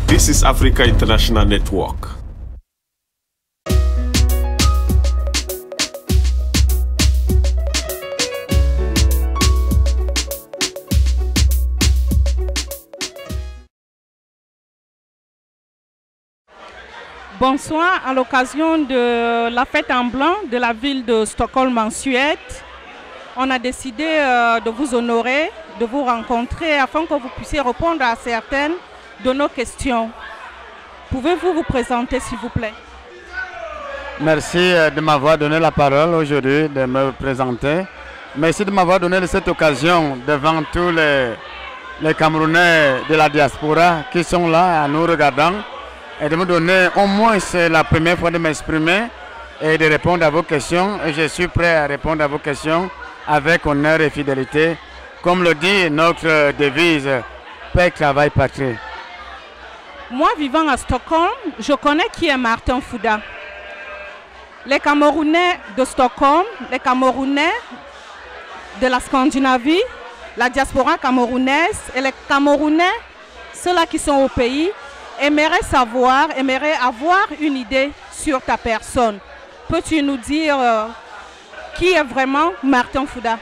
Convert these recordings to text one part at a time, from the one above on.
This is Africa International Network. Bonsoir, à l'occasion de la fête en blanc de la ville de Stockholm en Suède, on a décidé de vous honorer, de vous rencontrer afin que vous puissiez répondre à certaines de nos questions. Pouvez-vous vous présenter s'il vous plaît? Merci de m'avoir donné la parole aujourd'hui, de me présenter. Merci de m'avoir donné cette occasion devant tous les Camerounais de la diaspora qui sont là à nous regardant et de me donner au moins c'est la première fois de m'exprimer et de répondre à vos questions. Et je suis prêt à répondre à vos questions avec honneur et fidélité. Comme le dit notre devise, paix, travail, patrie. Moi, vivant à Stockholm, je connais qui est Martin Fouda. Les Camerounais de Stockholm, les Camerounais de la Scandinavie, la diaspora camerounaise et les Camerounais, ceux-là qui sont au pays, aimeraient savoir, aimeraient avoir une idée sur ta personne. Peux-tu nous dire qui est vraiment Martin Fouda?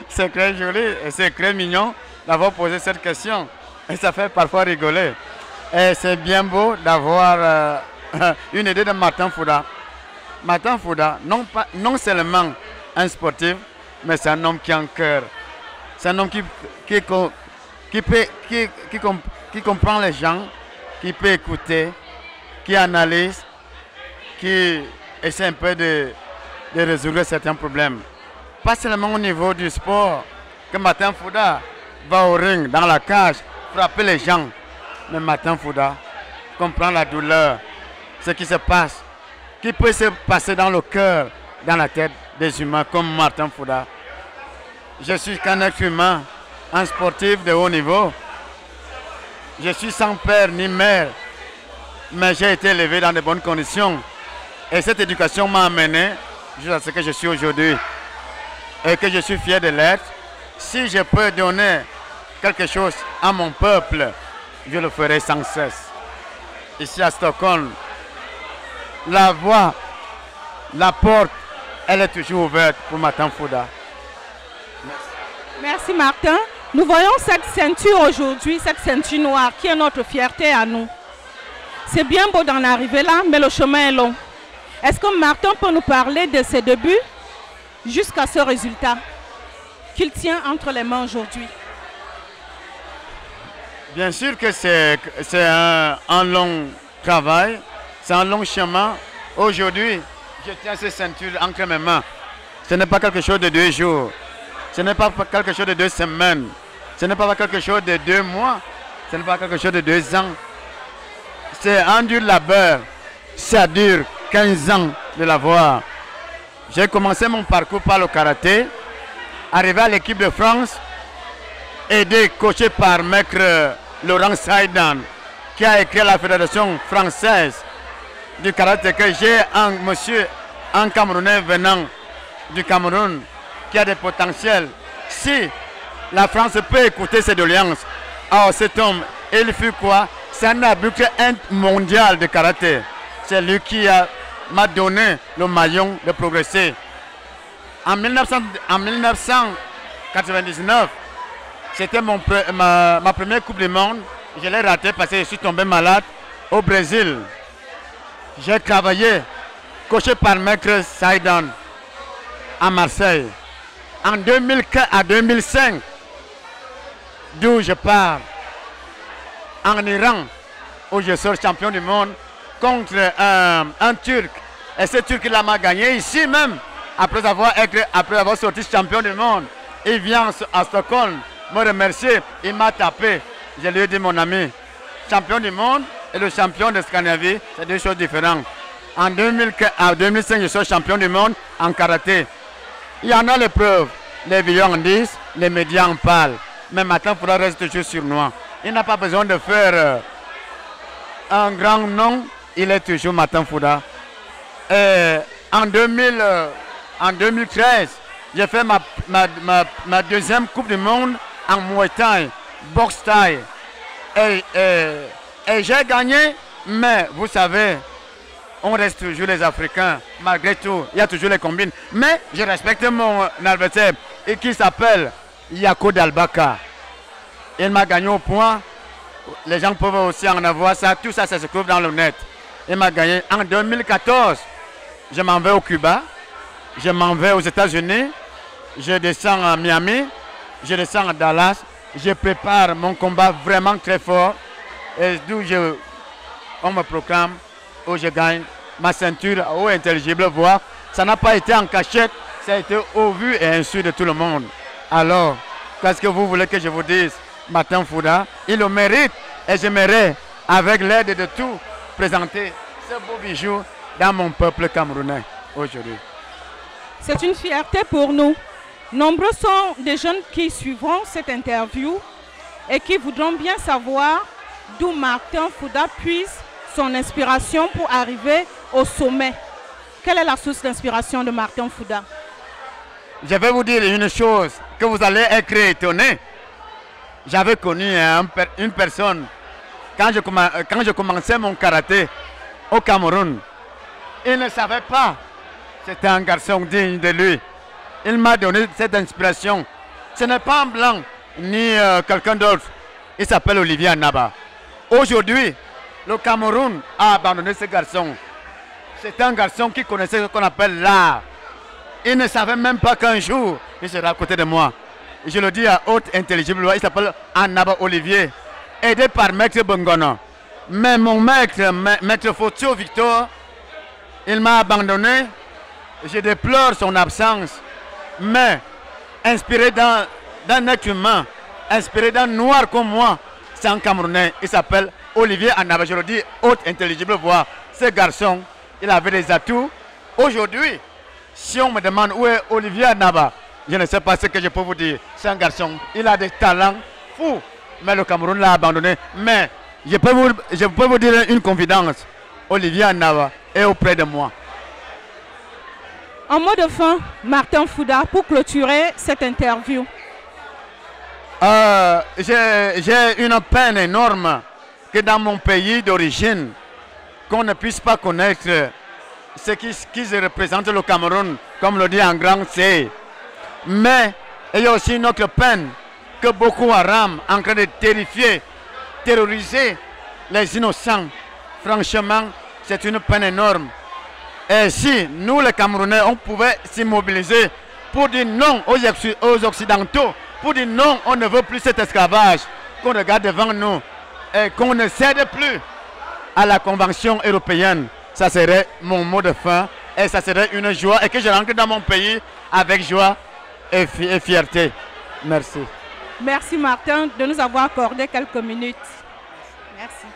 C'est très joli et c'est très mignon d'avoir posé cette question. Et ça fait parfois rigoler. Et c'est bien beau d'avoir une idée de Martin Fouda. Martin Fouda, non seulement un sportif, mais c'est un homme qui a un cœur. C'est un homme qui comprend les gens, qui peut écouter, qui analyse, qui essaie un peu de résoudre certains problèmes. Pas seulement au niveau du sport, que Martin Fouda va au ring, dans la cage, frapper les gens. Mais Martin Fouda comprend la douleur, ce qui se passe, qui peut se passer dans le cœur, dans la tête des humains comme Martin Fouda. Je suis qu'un être humain, un sportif de haut niveau. Je suis sans père ni mère, mais j'ai été élevé dans de bonnes conditions. Et cette éducation m'a amené jusqu'à ce que je suis aujourd'hui. Et que je suis fier de l'être. Si je peux donner quelque chose à mon peuple, je le ferai sans cesse. Ici à Stockholm, la voie, la porte, elle est toujours ouverte pour Martin Fouda. Merci Martin. Nous voyons cette ceinture aujourd'hui, cette ceinture noire qui est notre fierté à nous. C'est bien beau d'en arriver là, mais le chemin est long. Est-ce que Martin peut nous parler de ses débuts jusqu'à ce résultat qu'il tient entre les mains aujourd'hui? Bien sûr que c'est un long travail, c'est un long chemin. Aujourd'hui, je tiens cette ceinture entre mes mains. Ce n'est pas quelque chose de 2 jours. Ce n'est pas quelque chose de 2 semaines. Ce n'est pas quelque chose de 2 mois. Ce n'est pas quelque chose de 2 ans. C'est un dur labeur. Ça dure 15 ans de l'avoir. J'ai commencé mon parcours par le karaté. Arrivé à l'équipe de France. Aidé, coaché par maître Laurent Saidan, qui a écrit la Fédération française du karaté, que j'ai un Camerounais venant du Cameroun qui a des potentiels. Si la France peut écouter ses doléances, alors cet homme, il fut quoi? C'est un arbitre mondial de karaté. C'est lui qui m'a donné le maillon de progresser. En 1999, c'était ma première Coupe du Monde. Je l'ai raté parce que je suis tombé malade au Brésil. J'ai travaillé, coaché par Maître Saidan à Marseille. En 2004 à 2005, d'où je pars en Iran, où je sors champion du monde contre un Turc. Et ce Turc-là m'a gagné ici même, après avoir sorti champion du monde. Il vient à Stockholm me remercier, il m'a tapé. Je lui ai dit, mon ami, champion du monde et le champion de Scandinavie, c'est 2 choses différentes. En 2005, je suis champion du monde en karaté. Il y en a les preuves. Les vidéos en disent, les médias en parlent. Mais maintenant, il faudra rester toujours sur nous. Il n'a pas besoin de faire un grand nom. Il est toujours Martin Fouda. Et en 2013, j'ai fait ma deuxième Coupe du Monde en Muay Thai, boxe Thai. Et j'ai gagné, mais vous savez, on reste toujours les Africains, malgré tout, il y a toujours les combines. Mais je respecte mon adversaire, et qui s'appelle Yako Dalbaka. Il m'a gagné au point. Les gens peuvent aussi en avoir ça. Tout ça, ça se trouve dans le net. Il m'a gagné en 2014. Je m'en vais au Cuba. Je m'en vais aux États-Unis. Je descends à Miami. Je descends à Dallas. Je prépare mon combat vraiment très fort. Et d'où on me proclame, où je gagne ma ceinture au intelligible voix. Ça n'a pas été en cachette. Ça a été au vu et insu de tout le monde. Alors, qu'est-ce que vous voulez que je vous dise? Martin Fouda, il le mérite et j'aimerais, avec l'aide de tout, présenter ce beau bijou dans mon peuple camerounais aujourd'hui. C'est une fierté pour nous. Nombreux sont des jeunes qui suivront cette interview et qui voudront bien savoir d'où Martin Fouda puise son inspiration pour arriver au sommet. Quelle est la source d'inspiration de Martin Fouda? Je vais vous dire une chose que vous allez être étonné. J'avais connu une personne quand je commençais mon karaté au Cameroun. Il ne savait pas. C'était un garçon digne de lui. Il m'a donné cette inspiration. Ce n'est pas un blanc ni quelqu'un d'autre. Il s'appelle Olivier Annaba. Aujourd'hui, le Cameroun a abandonné ce garçon. C'est un garçon qui connaissait ce qu'on appelle l'art. Il ne savait même pas qu'un jour, il sera à côté de moi. Je le dis à haute intelligible, il s'appelle Annaba Olivier, aidé par Maître Bongono. Mais mon maître, Maître Fotio Victor, il m'a abandonné. Je déplore son absence. Mais inspiré d'un être humain, inspiré d'un noir comme moi, c'est un Camerounais. Il s'appelle Olivier Annaba. Je le dis haute intelligible voix. Ce garçon, il avait des atouts. Aujourd'hui, si on me demande où est Olivier Annaba, je ne sais pas ce que je peux vous dire. C'est un garçon, il a des talents fous. Mais le Cameroun l'a abandonné. Mais je peux vous dire une confidence. Olivier Annaba est auprès de moi. En mot de fin, Martin Fouda, pour clôturer cette interview. J'ai une peine énorme que dans mon pays d'origine, qu'on ne puisse pas connaître ce qui représente le Cameroun, comme le dit un grand C. Mais il y a aussi une autre peine que Boko Haram en train de terrifier, terroriser les innocents. Franchement, c'est une peine énorme. Et si nous les Camerounais, on pouvait s'immobiliser pour dire non aux Occidentaux, pour dire non, on ne veut plus cet esclavage, qu'on regarde devant nous et qu'on ne cède plus à la Convention européenne, ça serait mon mot de fin et ça serait une joie et que je rentre dans mon pays avec joie et fierté. Merci. Merci Martin de nous avoir accordé quelques minutes. Merci.